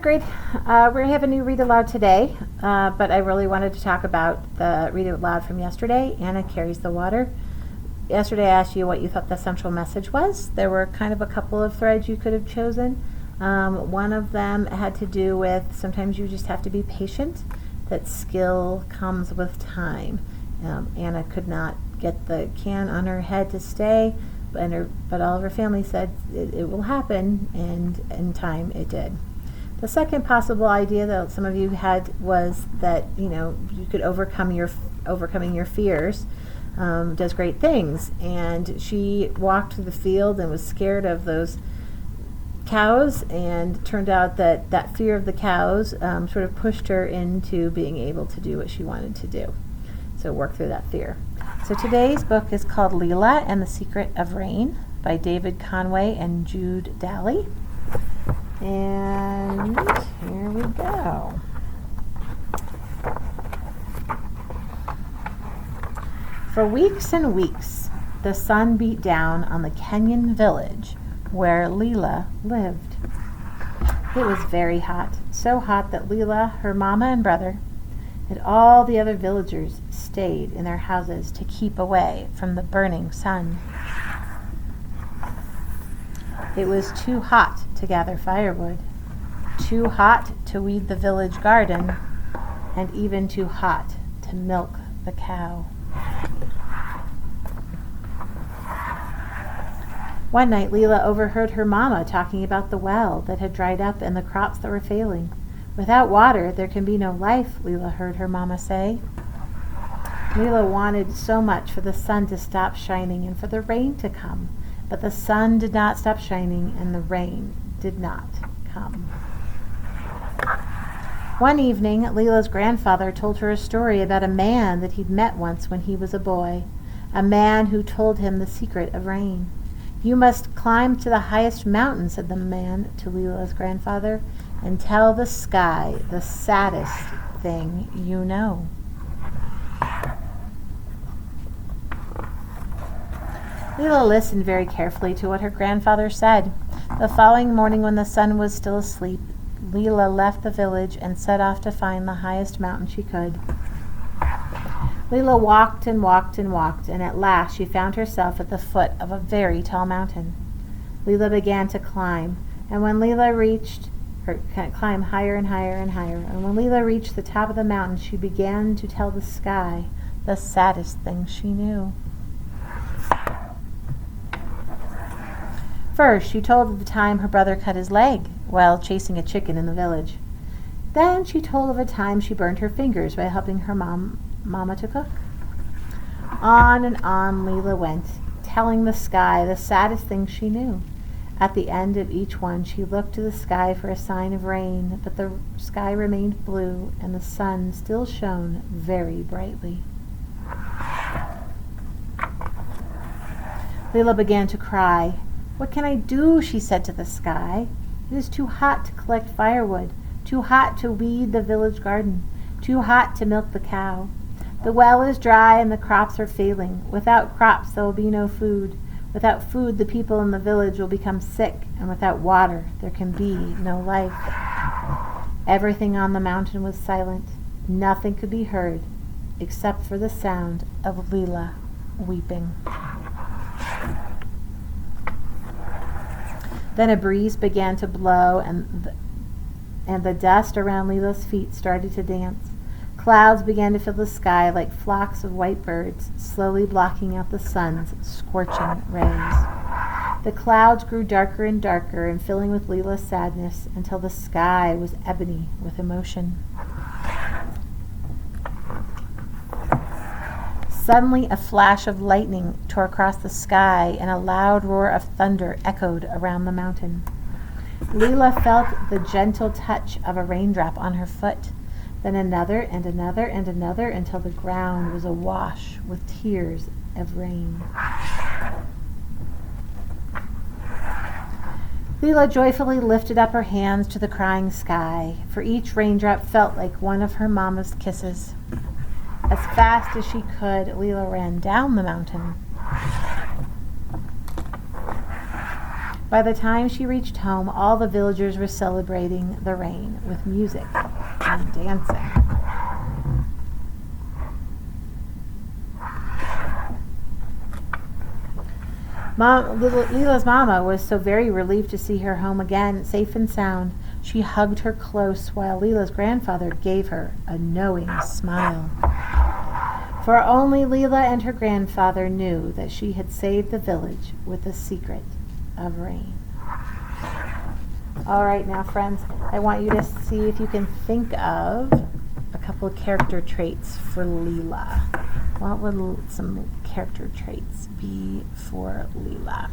Great. We have a new read aloud today, but I really wanted to talk about the read aloud from yesterday. Anna Carries the Water. Yesterday I asked you what you thought the central message was. There were kind of a couple of threads you could have chosen. One of them had to do with sometimes you just have to be patient, that skill comes with time. Anna could not get the can on her head to stay, but all of her family said it will happen, and in time it did. The second possible idea that some of you had was that you could overcoming your fears does great things. And she walked through the field and was scared of those cows, and turned out that fear of the cows sort of pushed her into being able to do what she wanted to do. So work through that fear. So today's book is called Lila and the Secret of Rain by David Conway and Jude Daly. And here we go. For weeks and weeks, the sun beat down on the Kenyan village where Lila lived. It was very hot, so hot that Lila, her mama and brother, and all the other villagers stayed in their houses to keep away from the burning sun. It was too hot to gather firewood, too hot to weed the village garden, and even too hot to milk the cow. One night, Lila overheard her mama talking about the well that had dried up and the crops that were failing. Without water, there can be no life, Lila heard her mama say. Lila wanted so much for the sun to stop shining and for the rain to come. But the sun did not stop shining, and the rain did not come. One evening, Lila's grandfather told her a story about a man that he'd met once when he was a boy, a man who told him the secret of rain. "You must climb to the highest mountain," said the man to Lila's grandfather, "and tell the sky the saddest thing you know." Lila listened very carefully to what her grandfather said. The following morning, when the sun was still asleep, Lila left the village and set off to find the highest mountain she could. Lila walked and walked and walked, and at last she found herself at the foot of a very tall mountain. Lila began to climb, and when Lila reached climb higher and higher and higher, and when Lila reached the top of the mountain, she began to tell the sky the saddest thing she knew. First, she told of the time her brother cut his leg while chasing a chicken in the village. Then she told of a time she burned her fingers by helping her mama to cook. On and on Lila went, telling the sky the saddest thing she knew. At the end of each one, she looked to the sky for a sign of rain, but the sky remained blue and the sun still shone very brightly. Lila began to cry. "What can I do?" she said to the sky. "It is too hot to collect firewood, too hot to weed the village garden, too hot to milk the cow. The well is dry and the crops are failing. Without crops there will be no food. Without food the people in the village will become sick, and without water there can be no life." Everything on the mountain was silent. Nothing could be heard except for the sound of Lila weeping. Then a breeze began to blow, and the dust around Lila's feet started to dance. Clouds began to fill the sky like flocks of white birds, slowly blocking out the sun's scorching rays. The clouds grew darker and darker and filling with Lila's sadness until the sky was ebony with emotion. Suddenly a flash of lightning tore across the sky, and a loud roar of thunder echoed around the mountain. Lila felt the gentle touch of a raindrop on her foot, then another and another and another, until the ground was awash with tears of rain. Lila joyfully lifted up her hands to the crying sky, for each raindrop felt like one of her mama's kisses. As fast as she could, Lila ran down the mountain. By the time she reached home, all the villagers were celebrating the rain with music and dancing. Lila's mama was so very relieved to see her home again, safe and sound. She hugged her close while Lila's grandfather gave her a knowing smile. For only Lila and her grandfather knew that she had saved the village with the secret of rain. All right, now friends, I want you to see if you can think of a couple of character traits for Lila. What would some character traits be for Lila?